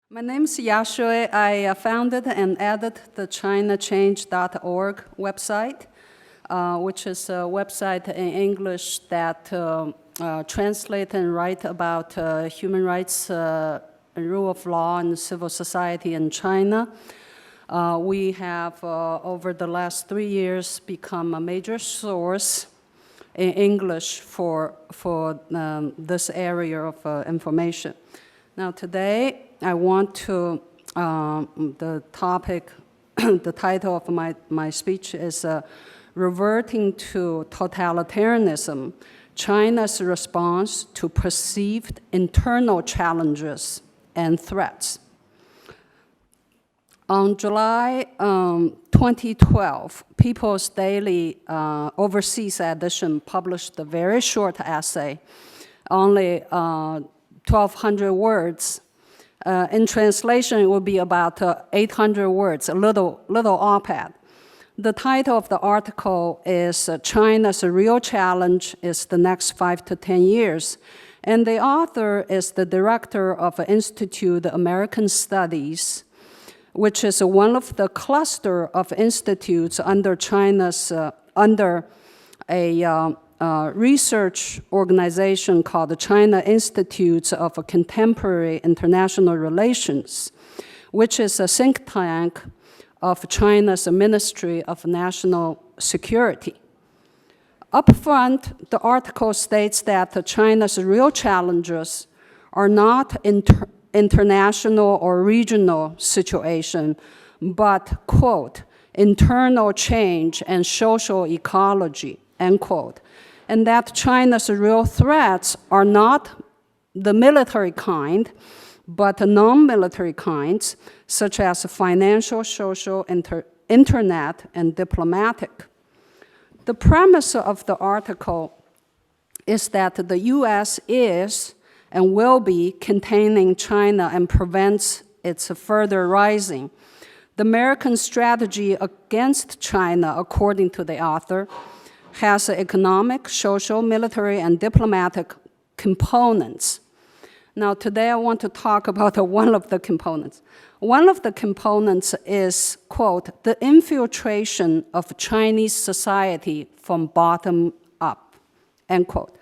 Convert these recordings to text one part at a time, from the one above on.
My name is Yaxue. I founded and edited the ChinaChange.org website, which is a website in English that translates and writes about human rights, rule of law, and civil society in China. We have, over the last 3 years, become a major source in English for this area of information. Now today, I want to, the topic, the title of my speech is Reverting to Totalitarianism, China's Response to Perceived Internal Challenges and Threats. On July 2012, People's Daily Overseas Edition published a very short essay, only 1,200 words. In translation, it would be about 800 words, a little op-ed. The title of the article is China's Real Challenge is the Next 5 to 10 Years. And the author is the director of Institute American Studies, which is one of the cluster of institutes under China's, under a research organization called the China Institute of Contemporary International Relations, which is a think tank of China's Ministry of National Security. Up front, the article states that China's real challenges are not international or regional situation, but, quote, internal change and social ecology, end quote. And that China's real threats are not the military kind, but non-military kinds, such as financial, social, internet, and diplomatic. The premise of the article is that the U.S. is and will be containing China and prevents its further rising. The American strategy against China, according to the author, has economic, social, military, and diplomatic components. Now, today I want to talk about one of the components. One of the components is, quote, the infiltration of Chinese society from bottom up, end quote,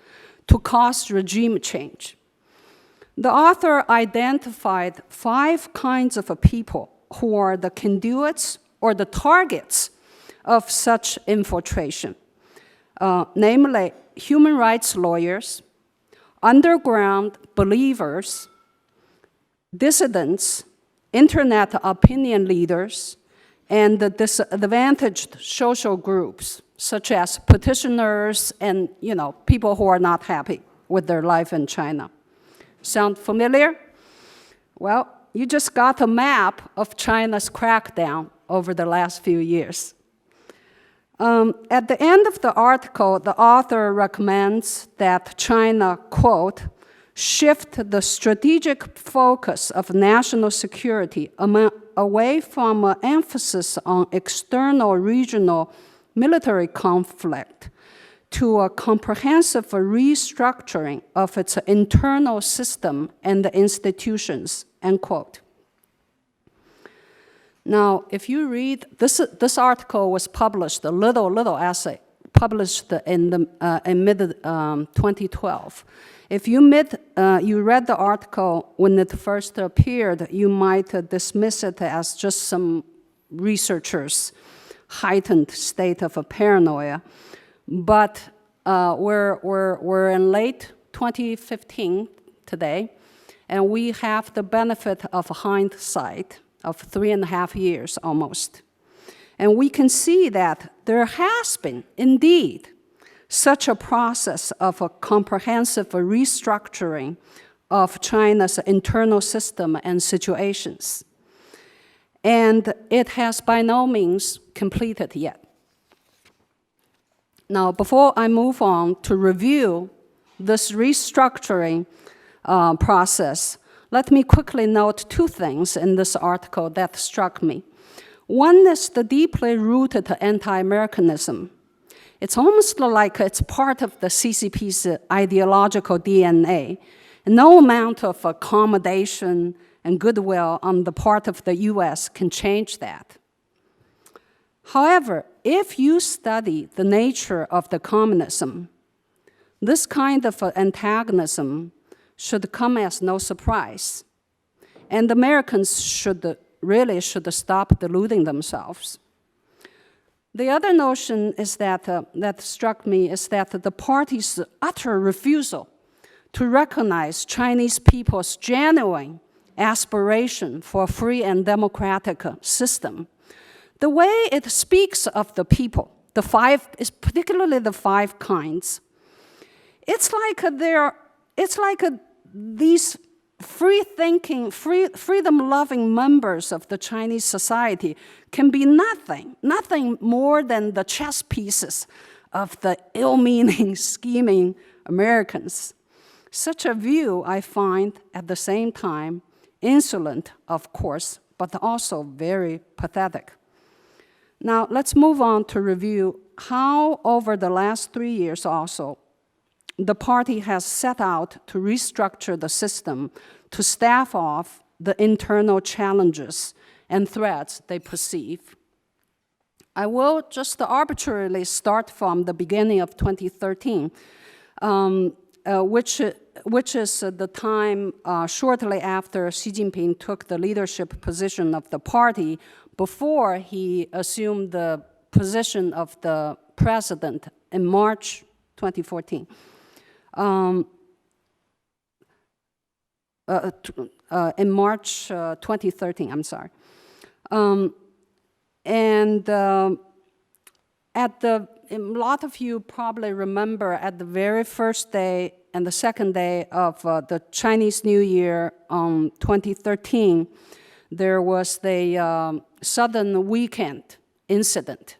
to cause regime change. The author identified 5 kinds of people who are the conduits or the targets of such infiltration. Namely, human rights lawyers, underground believers, dissidents, internet opinion leaders, and the disadvantaged social groups, such as petitioners and people who are not happy with their life in China. Sound familiar? Well, you just got a map of China's crackdown over the last few years. At the end of the article, the author recommends that China, quote, shift the strategic focus of national security away from an emphasis on external regional military conflict to a comprehensive restructuring of its internal system and the institutions, end quote. Now, if you read, this article was published, a little essay, published in mid-2012. If you read the article when it first appeared, you might dismiss it as just some researchers' heightened state of paranoia. But we're in late 2015 today, and we have the benefit of hindsight of 3.5 years almost. And we can see that there has been, indeed, such a process of a comprehensive restructuring of China's internal system and situations. And it has by no means completed yet. Now, before I move on to review this restructuring process, let me quickly note 2 things in this article that struck me. One is the deeply rooted anti-Americanism. It's almost like it's part of the CCP's ideological DNA. No amount of accommodation and goodwill on the part of the US can change that. However, if you study the nature of the communism, this kind of antagonism should come as no surprise. And Americans should stop deluding themselves. The other notion is that struck me is that the party's utter refusal to recognize Chinese people's genuine aspiration for a free and democratic system. The way it speaks of the people, particularly the five kinds, it's like these free-thinking, freedom-loving members of the Chinese society can be nothing more than the chess pieces of the ill-meaning, scheming Americans. Such a view I find at the same time insolent, of course, but also very pathetic. Now, let's move on to review how over the last 3 years also, the party has set out to restructure the system to stave off the internal challenges and threats they perceive. I will just arbitrarily start from the beginning of 2013, which is the time shortly after Xi Jinping took the leadership position of the party before he assumed the position of the president in March 2014. In March 2013, I'm sorry. A lot of you probably remember at the very first day and the second day of the Chinese New Year 2013, there was the Southern Weekend incident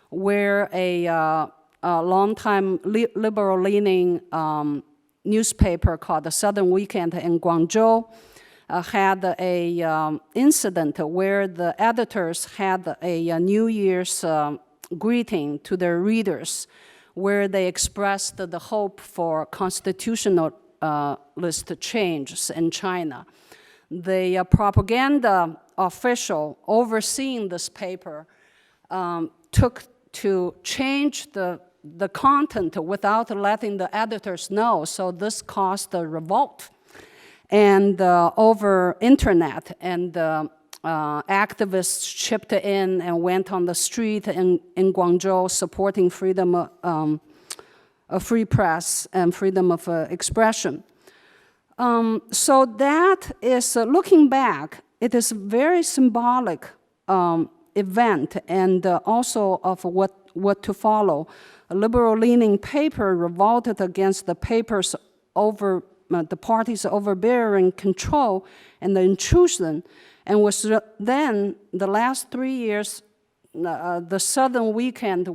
where a long-time liberal-leaning newspaper called the Southern Weekend in Guangzhou had a incident where the editors had a New Year's greeting to their readers where they expressed the hope for constitutionalist changes in China. The propaganda official overseeing this paper took to change the content without letting the editors know, so this caused a revolt. And over internet, and activists chipped in and went on the street in Guangzhou supporting freedom of free press and freedom of expression. So that is, looking back, it is a very symbolic event and also of what to follow. A liberal-leaning paper revolted against the party's overbearing control and the intrusion, and was then the last 3 years, the Southern Weekend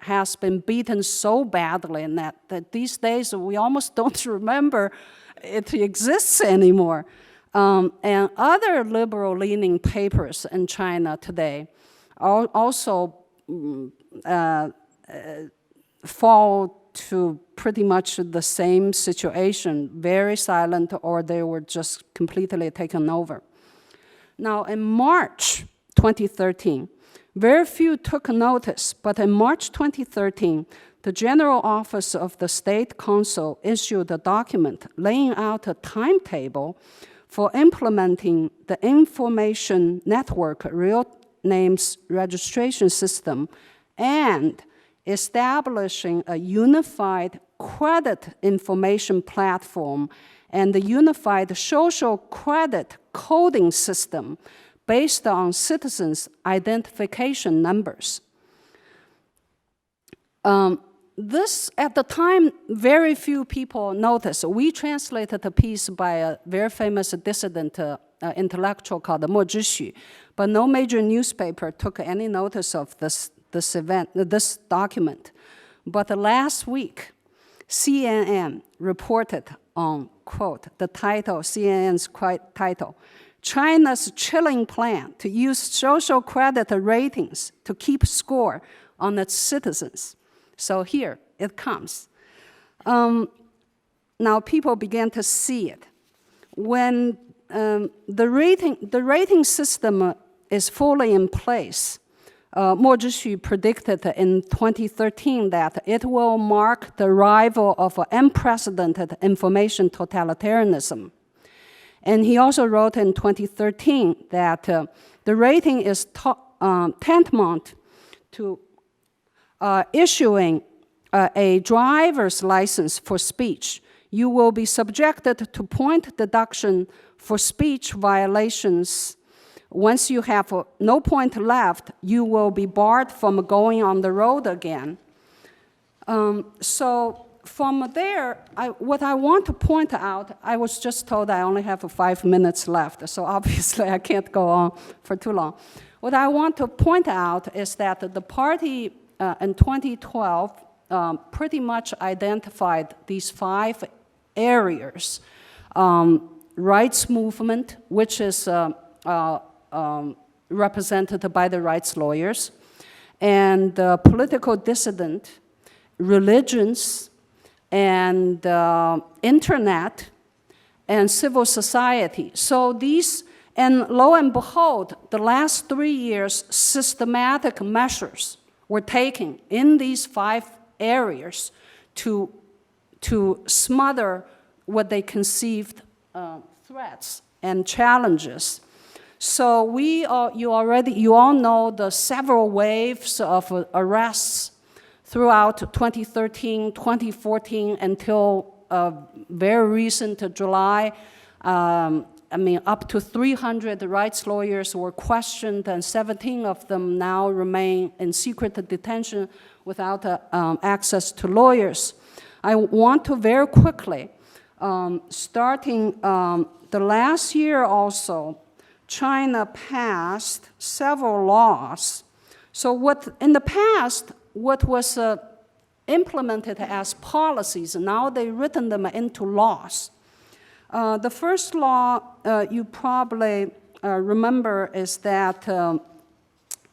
has been beaten so badly in that these days we almost don't remember it exists anymore. And other liberal-leaning papers in China today also fall to pretty much the same situation, very silent, or they were just completely taken over. Now, in March 2013, very few took notice, but in March 2013, the General Office of the State Council issued a document laying out a timetable for implementing the Information Network Real Names Registration System and establishing a unified credit information platform and the unified social credit coding system based on citizens' identification numbers. This, at the time, very few people noticed. We translated a piece by a very famous dissident intellectual called Mo Zhixu, but no major newspaper took any notice of this event, this document. But last week, CNN reported on, quote, the title, CNN's title, China's chilling plan to use social credit ratings to keep score on its citizens. So here it comes. Now people began to see it. When the rating system is fully in place. Mo Zhixu predicted in 2013 that it will mark the arrival of unprecedented information totalitarianism. And he also wrote in 2013 that the rating is tantamount to issuing a driver's license for speech. You will be subjected to point deduction for speech violations. Once you have no point left, you will be barred from going on the road again. So from there, what I want to point out, I was just told I only have 5 minutes left, so obviously I can't go on for too long. What I want to point out is that the party in 2012 pretty much identified these 5 areas. Rights movement, which is represented by the rights lawyers, and political dissident, religions, and internet, and civil society. So these, and lo and behold, the last 3 years, systematic measures were taken in these 5 areas to smother what they conceived threats and challenges. So you all know the several waves of arrests throughout 2013, 2014, until very recent July. Up to 300 rights lawyers were questioned, and 17 of them now remain in secret detention without access to lawyers. I want to very quickly, starting the last year also, China passed several laws. So in the past, what was implemented as policies, now they've written them into laws. The first law you probably remember is that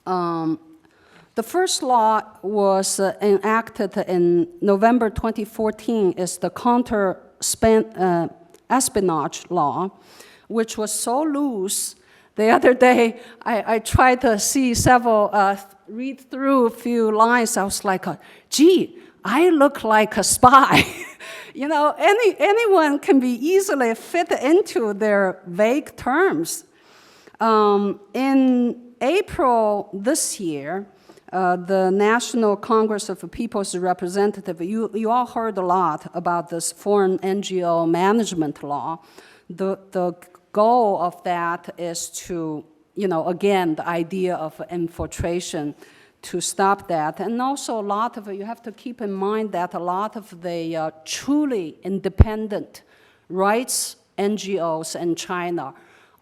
the first law was enacted in November 2014 is the counter-espionage law, which was so loose. The other day, I tried to see several, read through a few lines. I was like, gee, I look like a spy. You know, anyone can be easily fit into their vague terms. In April this year, the National Congress of People's Representatives, you all heard a lot about this foreign NGO management law. The goal of that is to, again, the idea of infiltration, to stop that. And also you have to keep in mind that a lot of the truly independent rights NGOs in China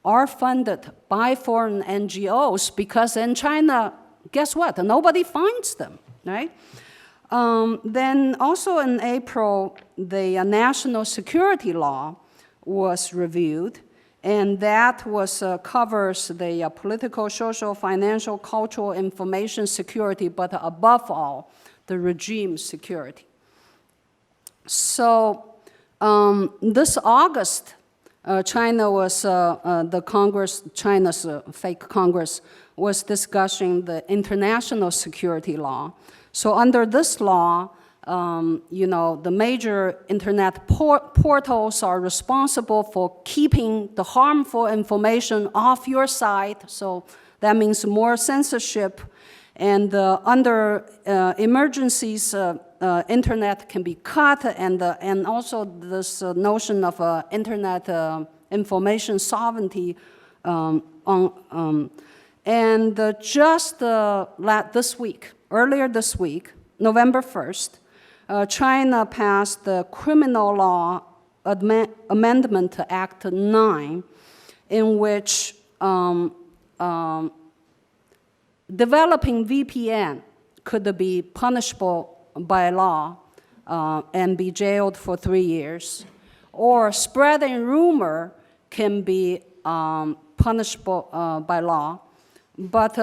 are funded by foreign NGOs because in China, guess what? Nobody finds them, right? Then also in April, the national security law was reviewed, and that covers the political, social, financial, cultural, information security, but above all, the regime security. So this August, China was, China's fake Congress was discussing the international security law. So under this law, the major internet portals are responsible for keeping the harmful information off your site. So that means more censorship. And under emergencies, internet can be cut, and also this notion of internet information sovereignty. Just earlier this week, November 1st, China passed the Criminal Law Amendment Act 9, in which developing VPN could be punishable by law and be jailed for 3 years, or spreading rumor can be punishable by law. But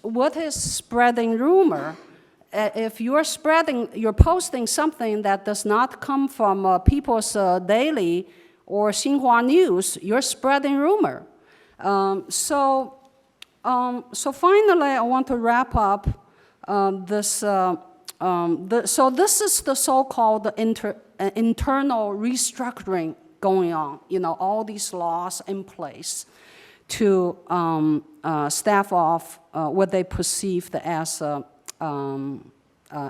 what is spreading rumor? If you're posting something that does not come from people's daily or Xinhua News, you're spreading rumor. So finally, I want to wrap up this. So this is the so-called internal restructuring going on. All these laws in place to stave off what they perceived as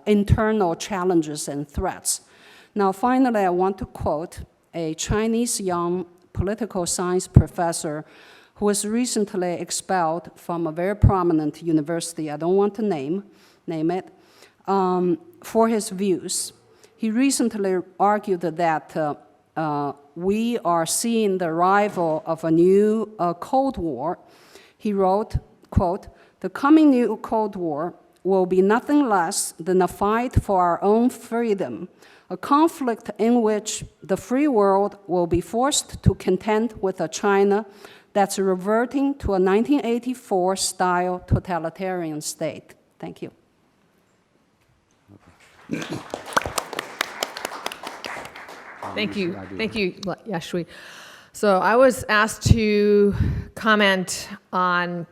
internal challenges and threats. Now, finally, I want to quote a Chinese young political science professor who was recently expelled from a very prominent university, I don't want to name it, for his views. He recently argued that we are seeing the arrival of a new Cold War. He wrote, quote, "The coming new Cold War will be nothing less than a fight for our own freedom, a conflict in which the free world will be forced to contend with a China that's reverting to a 1984-style totalitarian state." Thank you. Thank you, Yaxue. So I was asked to comment on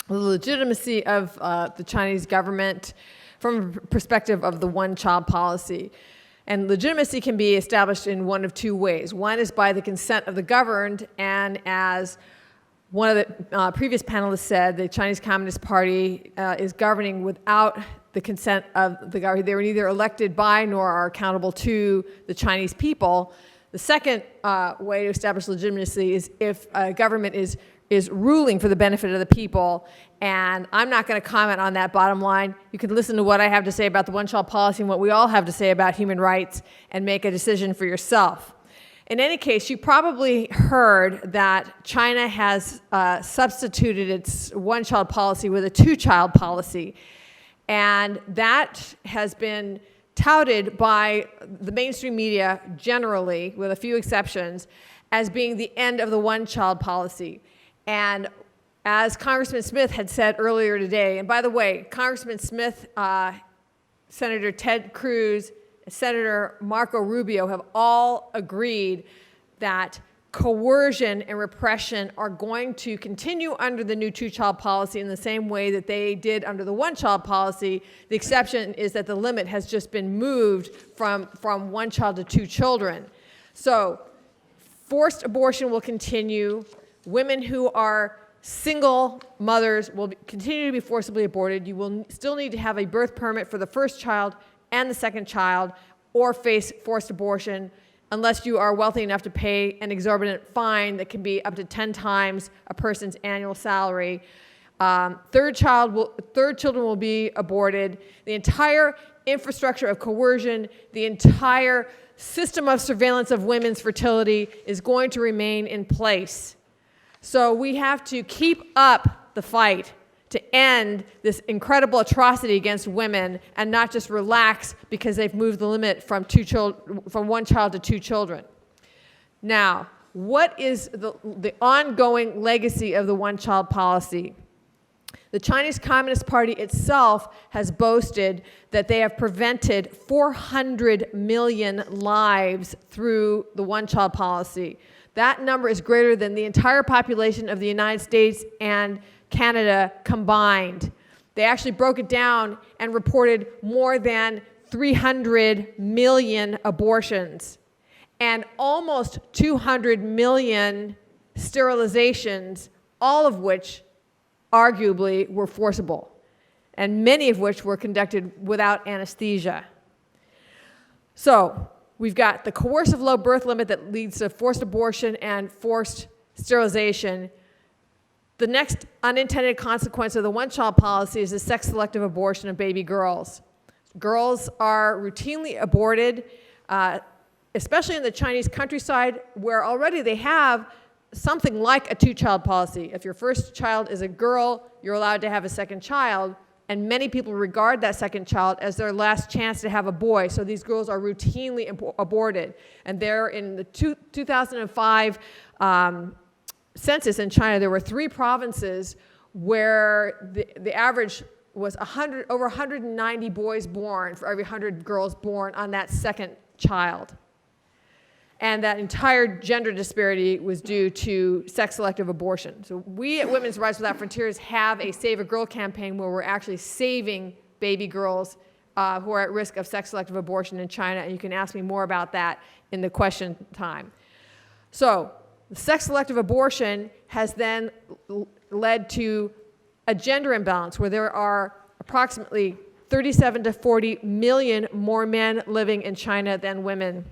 the legitimacy of the Chinese government from a perspective of the one-child policy. And legitimacy can be established in one of two ways. One is by the consent of the governed, and as one of the previous panelists said, the Chinese Communist Party is governing without the consent of the government. They were neither elected by nor are accountable to the Chinese people. The second way to establish legitimacy is if a government is ruling for the benefit of the people. And I'm not going to comment on that bottom line. You can listen to what I have to say about the one-child policy and what we all have to say about human rights and make a decision for yourself. In any case, you probably heard that China has substituted its one-child policy with a two-child policy. And that has been touted by the mainstream media generally, with a few exceptions, as being the end of the one-child policy. And as Congressman Smith had said earlier today, and by the way, Congressman Smith, Senator Ted Cruz, Senator Marco Rubio have all agreed that coercion and repression are going to continue under the new two-child policy in the same way that they did under the one-child policy. The exception is that the limit has just been moved from one child to two children. So forced abortion will continue. Women who are single mothers will continue to be forcibly aborted. You will still need to have a birth permit for the first child and the second child, or face forced abortion, unless you are wealthy enough to pay an exorbitant fine that can be up to 10 times a person's annual salary. Third children will be aborted. The entire infrastructure of coercion, the entire system of surveillance of women's fertility is going to remain in place. So we have to keep up the fight to end this incredible atrocity against women and not just relax because they've moved the limit from one child to two children. Now, what is the ongoing legacy of the one-child policy? The Chinese Communist Party itself has boasted that they have prevented 400 million lives through the one-child policy. That number is greater than the entire population of the United States and Canada combined. They actually broke it down and reported more than 300 million abortions and almost 200 million sterilizations, all of which arguably were forcible, and many of which were conducted without anesthesia. So we've got the coercive low birth limit that leads to forced abortion and forced sterilization. The next unintended consequence of the one-child policy is the sex-selective abortion of baby girls. Girls are routinely aborted, especially in the Chinese countryside, where already they have something like a two-child policy. If your first child is a girl, you're allowed to have a second child, and many people regard that second child as their last chance to have a boy, so these girls are routinely aborted. And they're in the 2005 census in China, there were 3 provinces where the average was over 190 boys born for every 100 girls born on that second child. and that entire gender disparity was due to sex-selective abortion. So we at Women's Rights Without Frontiers have a Save a Girl campaign where we're actually saving baby girls who are at risk of sex-selective abortion in China, and you can ask me more about that in the question time. So sex-selective abortion has then led to a gender imbalance where there are approximately 37 to 40 million more men living in China than women.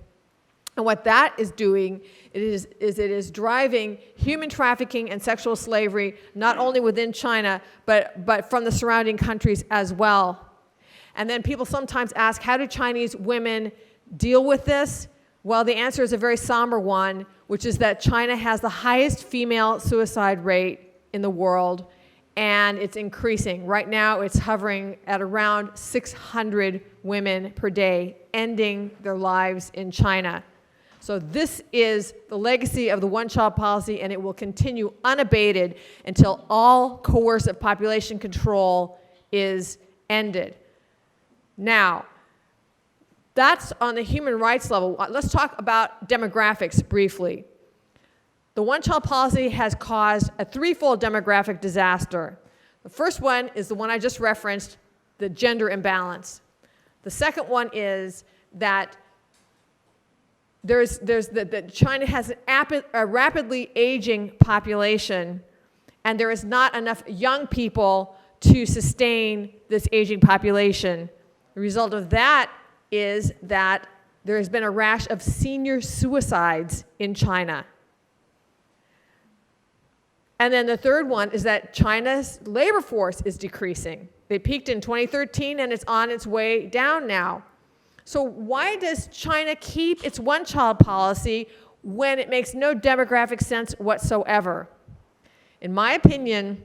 And what that is doing is it is driving human trafficking and sexual slavery not only within China, but from the surrounding countries as well. And then people sometimes ask, how do Chinese women deal with this? Well, the answer is a very somber one, which is that China has the highest female suicide rate in the world, and it's increasing. Right now, it's hovering at around 600 women per day ending their lives in China. So this is the legacy of the one-child policy, and it will continue unabated until all coercive population control is ended. Now, that's on the human rights level. Let's talk about demographics briefly. The one-child policy has caused a threefold demographic disaster. The first one is the one I just referenced, the gender imbalance. The second one is that China has a rapidly aging population, and there is not enough young people to sustain this aging population. The result of that is that there has been a rash of senior suicides in China. And then the third one is that China's labor force is decreasing. They peaked in 2013, and it's on its way down now. So why does China keep its one-child policy when it makes no demographic sense whatsoever? In my opinion,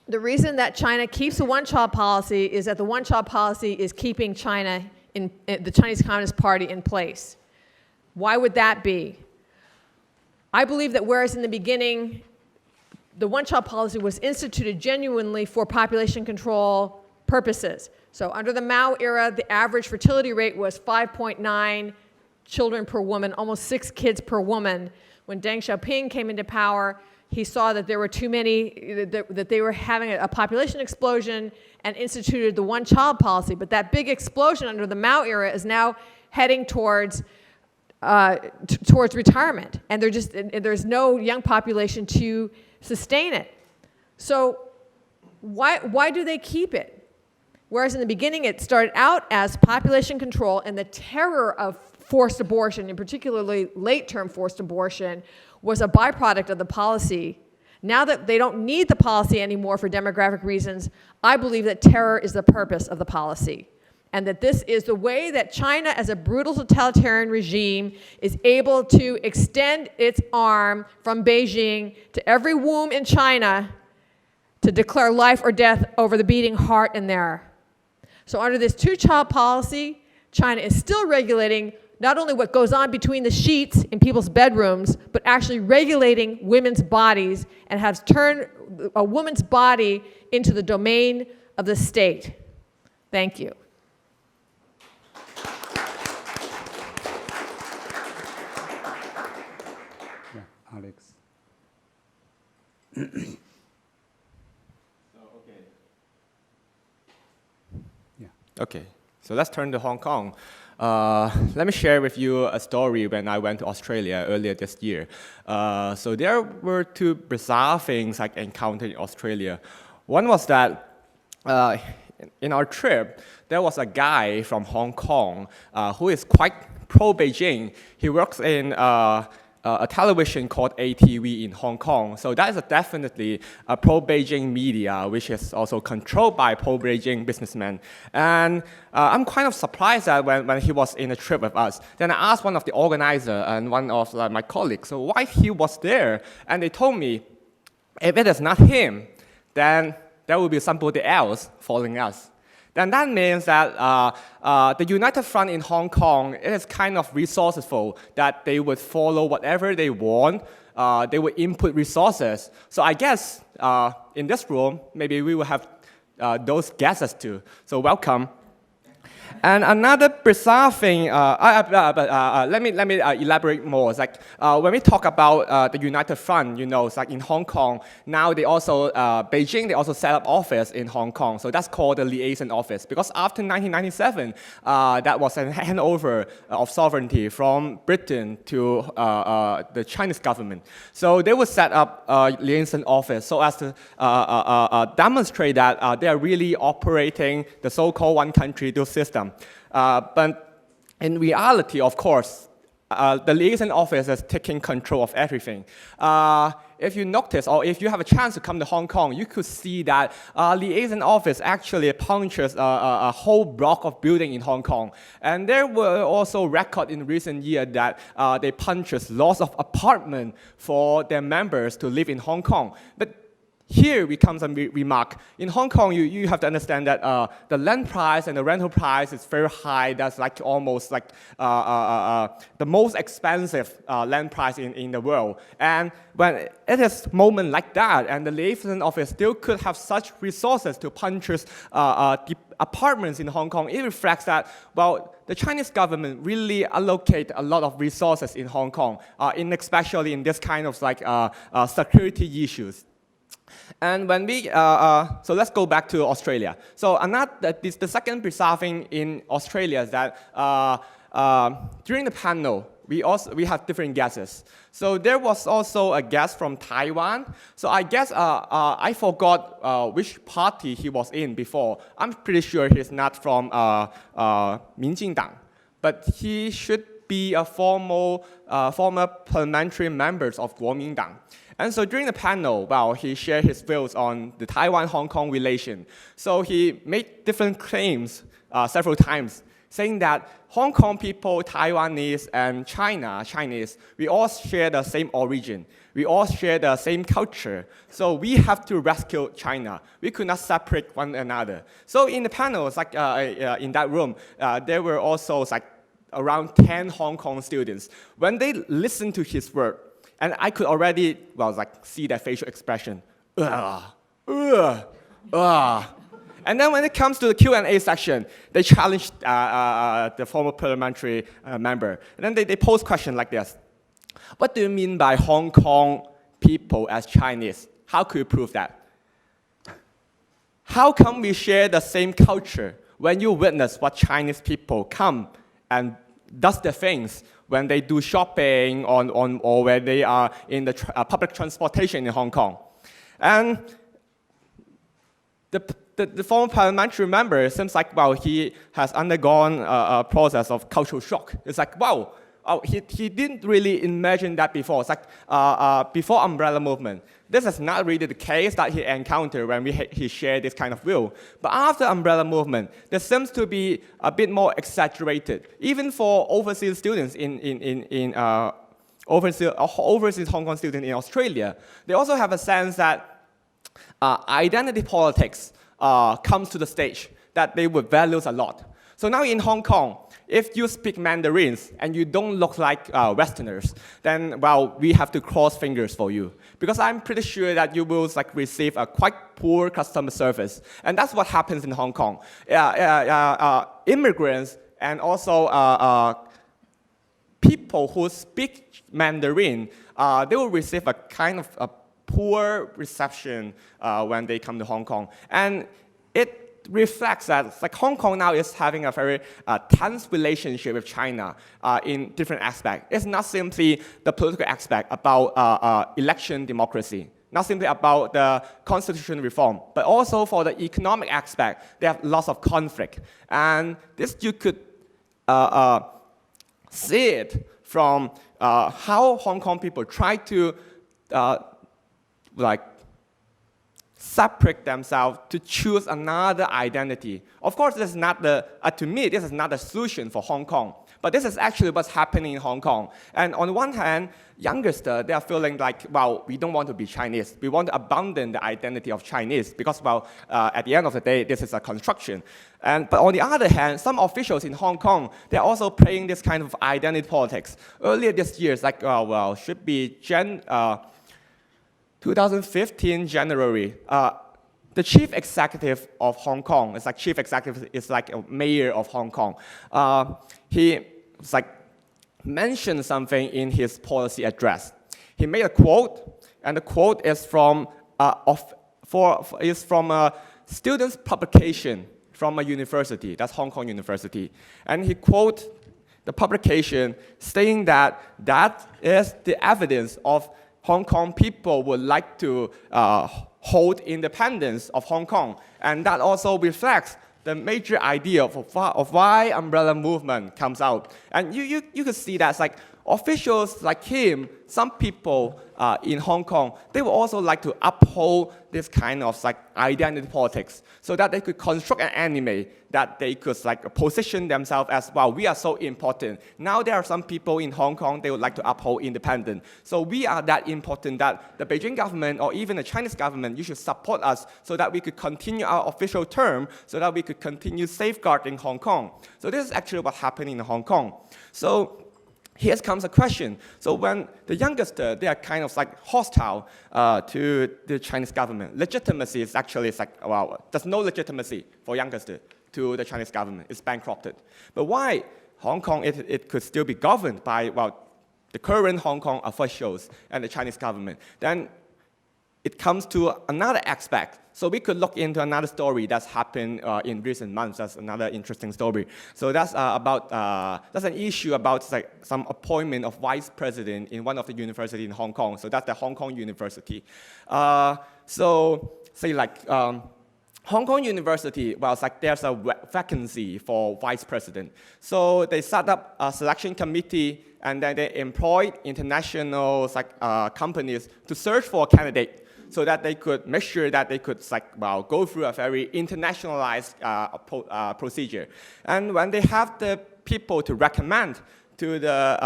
the reason that China keeps a one-child policy is that the one-child policy is keeping China in the Chinese Communist Party in place. Why would that be? I believe that whereas in the beginning, the one-child policy was instituted genuinely for population control purposes. So under the Mao era, the average fertility rate was 5.9 children per woman, almost 6 kids per woman. When Deng Xiaoping came into power, he saw that there were too many, that they were having a population explosion, and instituted the one-child policy. But that big explosion under the Mao era is now heading towards retirement, and there's no young population to sustain it. So why do they keep it? Whereas in the beginning it started out as population control, and the terror of forced abortion, and particularly late-term forced abortion, was a byproduct of the policy. Now that they don't need the policy anymore for demographic reasons, I believe that terror is the purpose of the policy, and that this is the way that China, as a brutal totalitarian regime, is able to extend its arm from Beijing to every womb in China to declare life or death over the beating heart in there. So under this two-child policy, China is still regulating not only what goes on between the sheets in people's bedrooms, but actually regulating women's bodies, and has turned a woman's body into the domain of the state. Thank you. Yeah, Alex. Okay, so let's turn to Hong Kong. Let me share with you a story when I went to Australia earlier this year. So there were two bizarre things I encountered in Australia. One was that in our trip, there was a guy from Hong Kong who is quite pro-Beijing. He works in a television called ATV in Hong Kong. So that is definitely a pro-Beijing media, which is also controlled by pro-Beijing businessmen. And I'm kind of surprised that when he was in a trip with us, then I asked one of the organizers and one of my colleagues, so why he was there? And they told me, if it is not him, then there will be somebody else following us. Then that means that the United Front in Hong Kong, it is kind of resourceful, that they would follow whatever they want, they would input resources. So I guess in this room, maybe we will have those guests too. So welcome. And another bizarre thing, let me elaborate more. It's like when we talk about the United Front, you know, it's like in Hong Kong, now they also, Beijing, they also set up office in Hong Kong. So that's called the liaison office. Because after 1997, that was a handover of sovereignty from Britain to the Chinese government. So they would set up a liaison office so as to demonstrate that they are really operating the so-called one country, two system. But in reality, of course, the liaison office is taking control of everything. If you notice, or if you have a chance to come to Hong Kong, you could see that liaison office actually punctures a whole block of building in Hong Kong. And there were also records in recent years that they purchased lots of apartments for their members to live in Hong Kong. But here becomes a remark. In Hong Kong, you have to understand that the land price and the rental price is very high. That's like almost like the most expensive land price in the world. And when it is moment like that, and the liaison office still could have such resources to purchase the apartments in Hong Kong, it reflects that, well, the Chinese government really allocate a lot of resources in Hong Kong, especially in this kind of like security issues. And when we, so let's go back to Australia. So the second bizarre thing in Australia is that during the panel, we have different guesses. So there was also a guest from Taiwan. So I guess I forgot which party he was in before. I'm pretty sure he's not from Minjingdang, but he should be a former parliamentary member of Kuomintang. And so during the panel, well, he shared his views on the Taiwan-Hong Kong relation. So he made different claims several times, saying that Hong Kong people, Taiwanese, and Chinese, we all share the same origin. We all share the same culture. So we have to rescue China. We could not separate one another. So in the panels, like in that room, there were also like around 10 Hong Kong students. When they listened to his word, and I could already, well, like see their facial expression. And then when it comes to the Q&A section, they challenged the former parliamentary member. And then they pose questions like this. What do you mean by Hong Kong people as Chinese? How could you prove that? How come we share the same culture when you witness what Chinese people come and does the things when they do shopping or when they are in the public transportation in Hong Kong? And the former parliamentary member seems like, well, he has undergone a process of cultural shock. It's like, wow, he didn't really imagine that before. It's like before umbrella movement. This is not really the case that he encountered when he shared this kind of view. But after umbrella movement, there seems to be a bit more exaggerated. Even for overseas students overseas Hong Kong students in Australia, they also have a sense that identity politics comes to the stage, that they would value a lot. So now in Hong Kong, if you speak Mandarins and you don't look like Westerners, then, well, we have to cross fingers for you. Because I'm pretty sure that you will like, receive a quite poor customer service. And that's what happens in Hong Kong. Immigrants and also people who speak Mandarin, they will receive a kind of a poor reception when they come to Hong Kong. And it reflects that like Hong Kong now is having a very tense relationship with China in different aspects. It's not simply the political aspect about election democracy, not simply about the constitutional reform, but also for the economic aspect, they have lots of conflict. And this you could see it from how Hong Kong people try to like separate themselves to choose another identity. Of course, this is not to me, this is not a solution for Hong Kong. But this is actually what's happening in Hong Kong. And on one hand, youngsters, they are feeling like, well, we don't want to be Chinese. We want to abandon the identity of Chinese because, well, at the end of the day, this is a construction. But on the other hand, some officials in Hong Kong, they're also playing this kind of identity politics. Earlier this year, it's like, well, should be 2015 January, the chief executive of Hong Kong, it's like chief executive is like a mayor of Hong Kong. He like mentioned something in his policy address. He made a quote, and the quote is from a student's publication from a university, that's Hong Kong University. And he quotes the publication saying that that is the evidence of Hong Kong people would like to hold independence of Hong Kong. And that also reflects the major idea of why umbrella movement comes out. And you could see that like officials like him, some people in Hong Kong, they would also like to uphold this kind of like identity politics so that they could construct an enemy that they could like position themselves as, well, we are so important. Now there are some people in Hong Kong, they would like to uphold independence. So we are that important that the Beijing government or even the Chinese government, you should support us so that we could continue our official term, so that we could continue safeguarding Hong Kong. So this is actually what's happening in Hong Kong. So here comes a question. So when the youngsters, they are kind of like hostile to the Chinese government. Legitimacy is actually like, well, there's no legitimacy for youngsters to the Chinese government. It's bankrupted. But why Hong Kong, it could still be governed by, well, the current Hong Kong officials and the Chinese government? Then it comes to another aspect. So we could look into another story that's happened in recent months. That's another interesting story. So that's that's an issue about like some appointment of vice president in one of the universities in Hong Kong. So that's the Hong Kong University. So say like Hong Kong University, well, it's like there's a vacancy for vice president. So they set up a selection committee, and then they employed international companies to search for a candidate, so that they could make sure that they could go through a very internationalized procedure. And when they have the people to recommend to the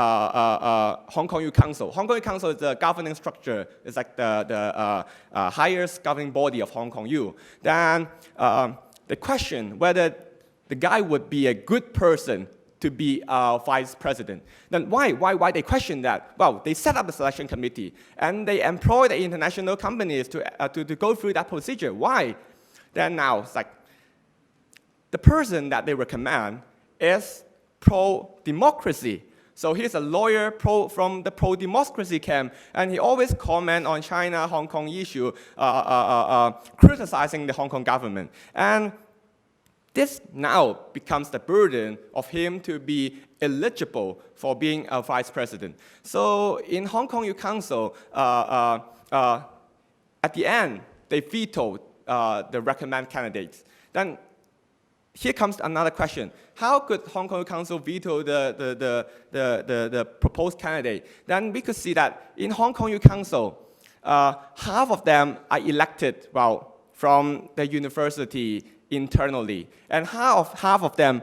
Hong Kong Youth Council. Hong Kong Youth Council is the governing structure. It's like the highest governing body of Hong Kong Youth. Then the question whether the guy would be a good person to be vice president. Then why they question that? Well, they set up the selection committee and they employ the international companies to go through that procedure. Why? Then now it's like the person that they recommend is pro-democracy. So he's a lawyer from the pro-democracy camp, and he always comment on China, Hong Kong issue, criticizing the Hong Kong government. And this now becomes the burden of him to be eligible for being a vice president. So in Hong Kong Youth Council, at the end, they vetoed the recommended candidates. Then here comes another question. How could Hong Kong Youth Council veto the proposed candidate? Then we could see that in Hong Kong Youth Council, half of them are elected, from the university internally, and half of them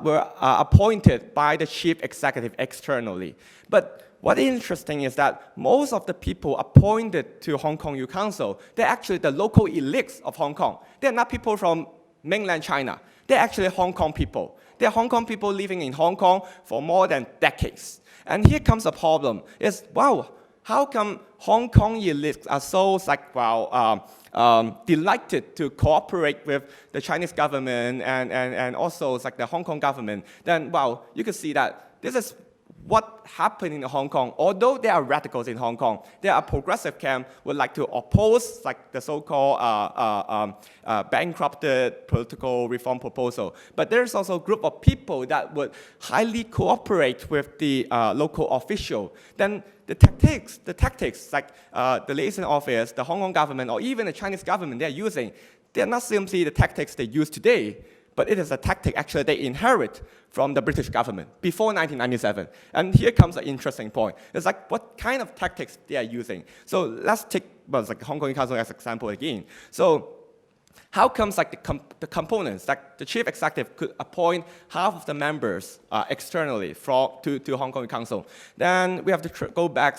were appointed by the chief executive externally. But what is interesting is that most of the people appointed to Hong Kong Youth Council, they're actually the local elites of Hong Kong. They're not people from mainland China. They're actually Hong Kong people. They're Hong Kong people living in Hong Kong for more than decades. And here comes a problem, is, how come Hong Kong elites are so delighted to cooperate with the Chinese government and also the Hong Kong government? Then, you can see that this is what happened in Hong Kong. Although there are radicals in Hong Kong, there are progressive camp would like to oppose the so-called bankrupted political reform proposal. But there's also a group of people that would highly cooperate with the local official. Then the tactics like the liaison office, the Hong Kong government, or even the Chinese government they're using, they're not simply the tactics they use today, but it is a tactic actually they inherit from the British government before 1997. And here comes an interesting point. It's what kind of tactics they are using. So let's take Hong Kong Council as an example again. So how comes the components, the chief executive could appoint half of the members externally to Hong Kong Council? Then we have to go back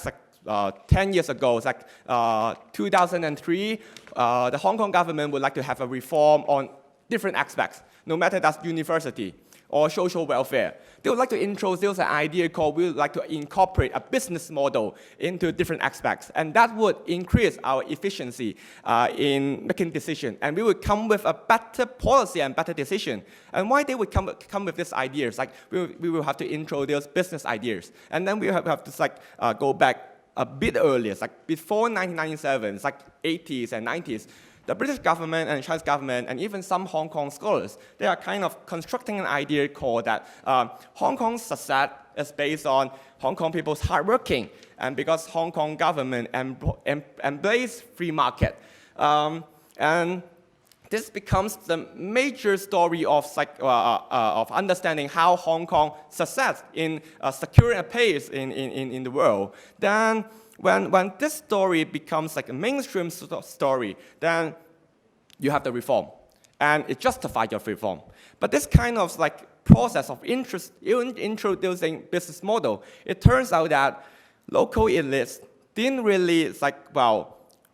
10 years ago, 2003, the Hong Kong government would like to have a reform on different aspects, no matter that's university or social welfare. They would like to introduce an idea called we would like to incorporate a business model into different aspects. And that would increase our efficiency in making decisions. And we would come with a better policy and better decision. And why they would come with these ideas? Like we will have to introduce business ideas. And then we have to go back a bit earlier, like before 1997, it's like 80s and 90s. The British government and Chinese government and even some Hong Kong scholars, they are kind of constructing an idea called that Hong Kong's success is based on Hong Kong people's hard working, and because Hong Kong government embrace free market. And this becomes the major story of understanding how Hong Kong success in securing a place in the world. Then when this story becomes like a mainstream story, then you have the reform, and it justifies your reform. But this kind of process of introducing business model, it turns out that local elites didn't really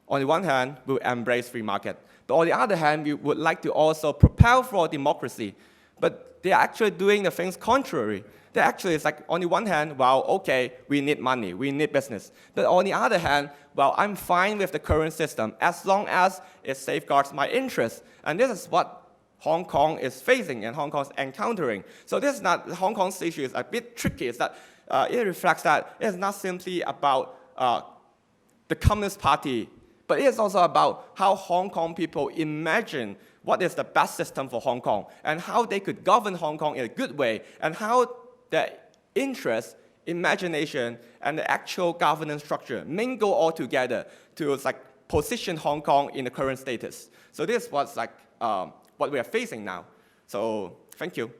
on the one hand, we embrace free market, but on the other hand, we would like to also propel for democracy. But they're actually doing the things contrary. They actually, it's on the one hand, okay, we need money, we need business. But on the other hand, I'm fine with the current system as long as it safeguards my interests. And this is what Hong Kong is facing and Hong Kong is encountering. So this is not, Hong Kong's issue is a bit tricky. It's that it reflects that it's not simply about the Communist Party, but it is also about how Hong Kong people imagine what is the best system for Hong Kong and how they could govern Hong Kong in a good way, and how the interest, imagination, and the actual governance structure mingle all together to position Hong Kong in the current status. So this is what's what we are facing now. So thank you.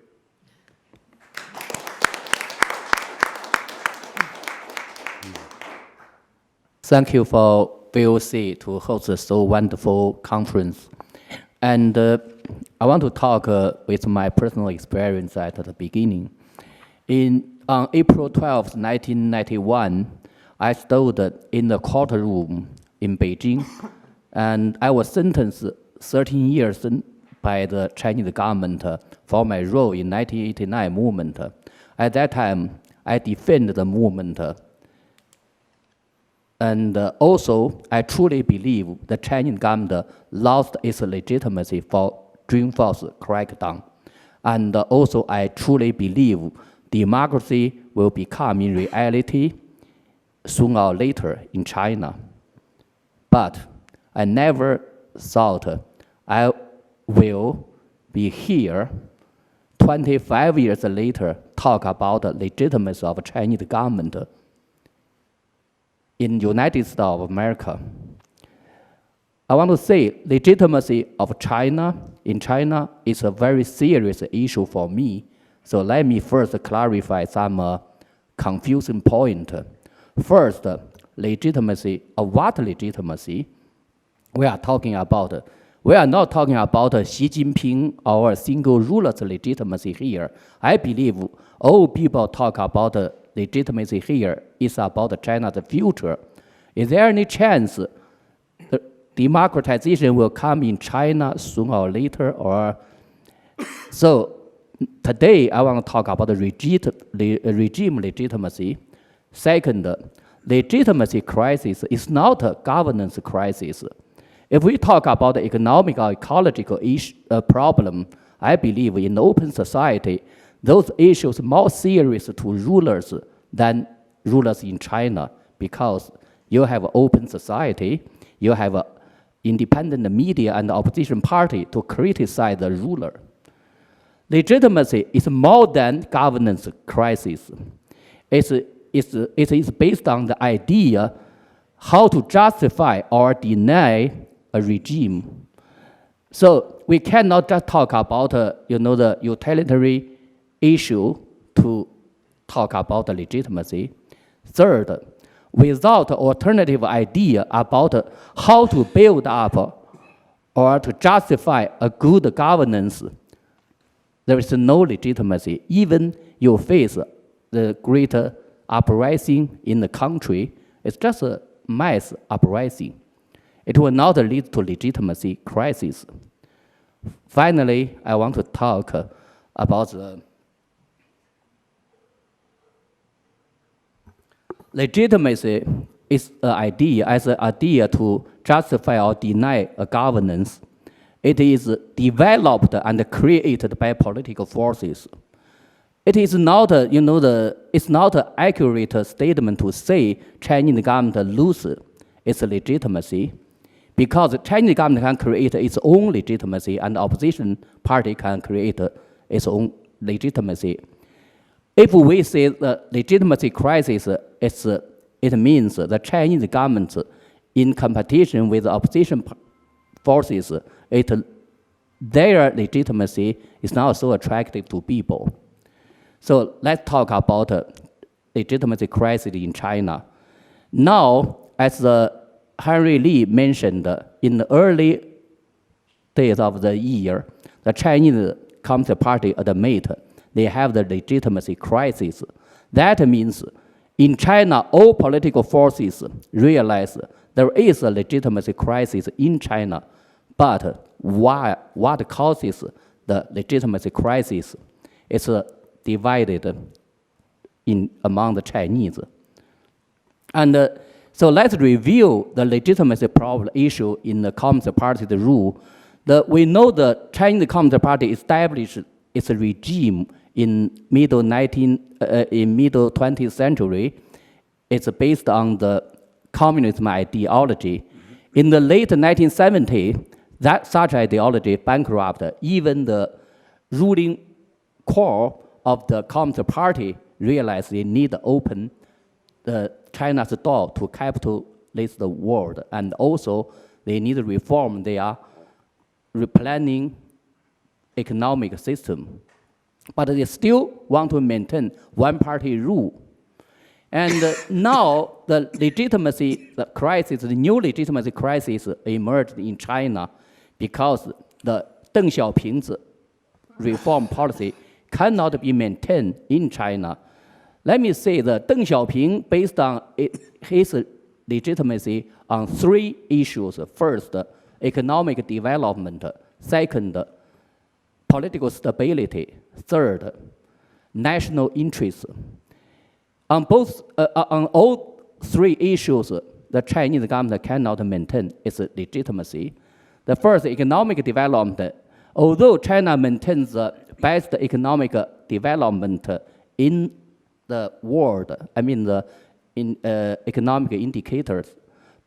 Thank you for VOC to host a so wonderful conference. And I want to talk with my personal experience at the beginning. On April 12, 1991, I stood in the courtroom in Beijing, and I was sentenced 13 years by the Chinese government for my role in 1989 movement. At that time, I defended the movement. And also, I truly believe the Chinese government lost its legitimacy for Dreamforce crackdown. And also, I truly believe democracy will become in reality sooner or later in China. But I never thought I will be here 25 years later talk about the legitimacy of Chinese government in United States of America. I want to say legitimacy of China in China is a very serious issue for me. So let me first clarify some confusing point. First, legitimacy of what legitimacy? We are talking about. We are not talking about Xi Jinping or a single ruler's legitimacy here. I believe all people talk about legitimacy here is about China's future. Is there any chance the democratization will come in China sooner or later? Or so today I want to talk about the regime legitimacy. Second, legitimacy crisis is not a governance crisis. If we talk about the economic or ecological problem, I believe in open society, those issues are more serious to rulers than rulers in China, because you have an open society, you have independent media and the opposition party to criticize the ruler. Legitimacy is more than governance crisis. It is based on the idea how to justify or deny a regime. So we cannot just talk about the utilitarian issue to talk about the legitimacy. Third, without alternative idea about how to build up or to justify a good governance, there is no legitimacy. Even you face the greater uprising in the country, it's just a mass uprising. It will not lead to legitimacy crisis. Finally, I want to talk about the legitimacy is an idea, as an idea to justify or deny a governance. It is developed and created by political forces. It is not, it's not an accurate statement to say Chinese government loses its legitimacy, because the Chinese government can create its own legitimacy and the opposition party can create its own legitimacy. If we say the legitimacy crisis, it means the Chinese government in competition with the opposition forces, their legitimacy is not so attractive to people. So let's talk about legitimacy crisis in China. Now, as Henry Lee mentioned, in the early days of the year, the Chinese Communist Party admit they have the legitimacy crisis. That means in China, all political forces realize there is a legitimacy crisis in China, but what causes the legitimacy crisis is divided among the Chinese. And so let's review the legitimacy problem issue in the Communist Party's rule. We know the Chinese Communist Party established its regime in middle 20th century. It's based on the communism ideology. In the late 1970s, such ideology bankrupted. Even the ruling core of the Communist Party realized they need to open China's door to capitalist world, and also they need to reform their replanning economic system. But they still want to maintain one-party rule. And now the legitimacy crisis, the new legitimacy crisis emerged in China because the Deng Xiaoping's reform policy cannot be maintained in China. Let me say that Deng Xiaoping based on his legitimacy on three issues. First, economic development. Second, political stability. Third, national interest. On all three issues, the Chinese government cannot maintain its legitimacy. The first, economic development. Although China maintains the best economic development in the world, in economic indicators,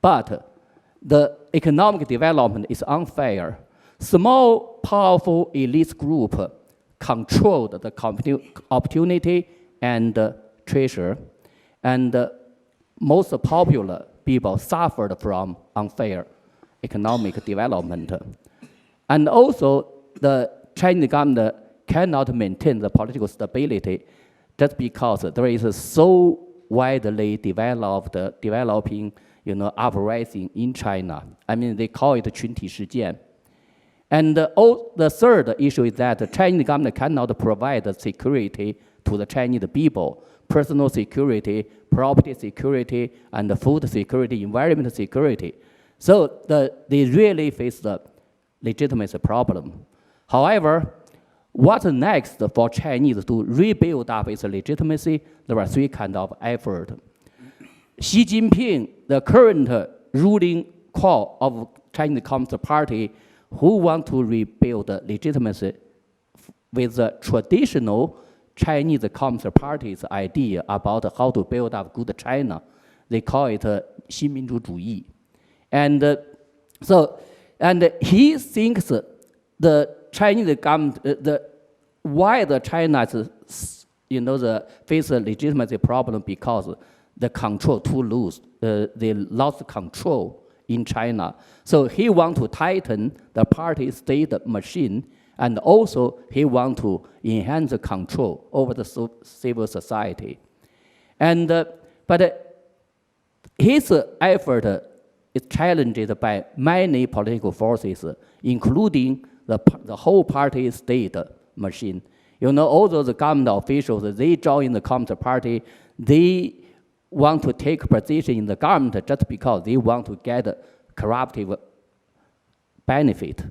but the economic development is unfair. Small, powerful elite group controlled the opportunity and treasure, and most popular people suffered from unfair economic development. And also, the Chinese government cannot maintain the political stability just because there is a so widely developing, uprising in China. They call it 群体事件. And the third issue is that the Chinese government cannot provide security to the Chinese people, personal security, property security, and food security, environmental security. So they really face the legitimacy problem. However, what's next for Chinese to rebuild up its legitimacy? There are three kinds of efforts. Xi Jinping, the current ruling core of Chinese Communist Party, who want to rebuild the legitimacy with the traditional Chinese Communist Party's idea about how to build up good China. They call it 新民主主义. And he thinks the Chinese government, why the China face a legitimacy problem because the control too loose. They lost control in China. So he wants to tighten the party-state machine, and also he wants to enhance the control over the civil society. But his effort is challenged by many political forces, including the whole party-state machine. All those government officials, they join the Communist Party, they want to take position in the government just because they want to get corruptive benefit.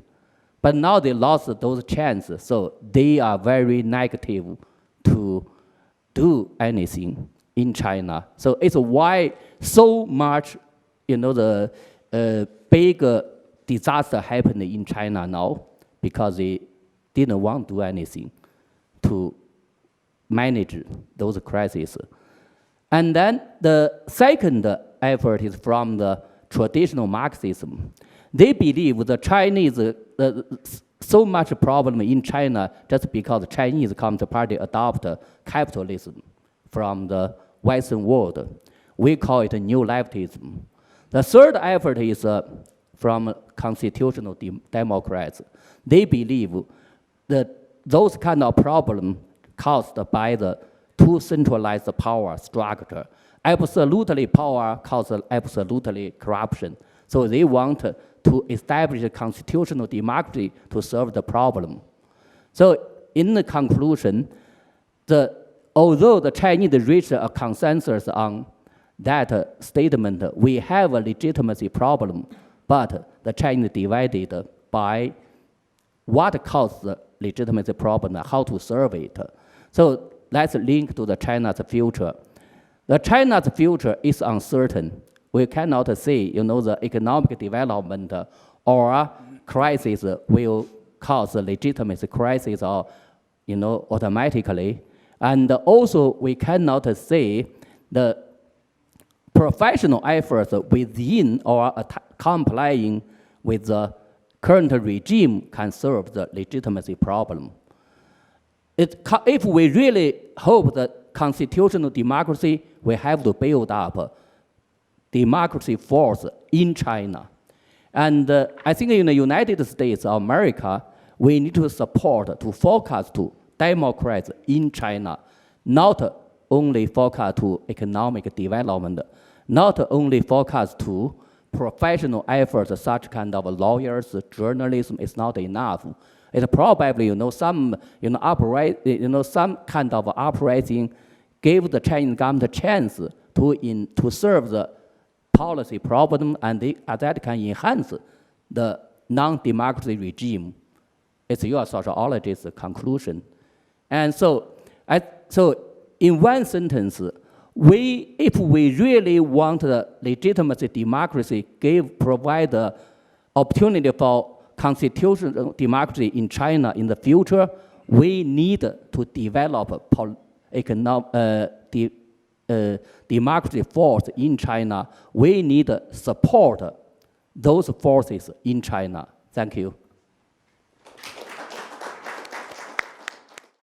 But now they lost those chances, so they are very negative to do anything. in China. So it's why so much, the big disaster happened in China now, because they didn't want to do anything to manage those crises. And then the second effort is from the traditional Marxism. They believe the Chinese, so much problem in China just because the Chinese Communist Party adopt capitalism from the Western world. We call it new leftism. The third effort is from constitutional Democrats. They believe that those kind of problems caused by the too centralized power structure. Absolutely power causes absolutely corruption. So they want to establish a constitutional democracy to solve the problem. So in the conclusion, although the Chinese reached a consensus on that statement, we have a legitimacy problem, but the Chinese divided by what caused the legitimacy problem and how to solve it. So let's link to the China's future. The China's future is uncertain. We cannot say, the economic development or crisis will cause a legitimacy crisis or, automatically. And also, we cannot say the professional efforts within or complying with the current regime can solve the legitimacy problem. If we really hope that constitutional democracy, we have to build up democracy force in China. And I think in the United States of America, we need to support, to focus to Democrats in China, not only focus to economic development, not only focus to professional efforts, such kind of lawyers, journalism is not enough. It's probably, some, some kind of uprising gave the Chinese government a chance to serve the policy problem, and that can enhance the non-democracy regime. It's your sociologist's conclusion. And so in one sentence, if we really want the legitimacy democracy, provide the opportunity for constitutional democracy in China in the future, we need to develop democracy force in China. We need to support those forces in China. Thank you.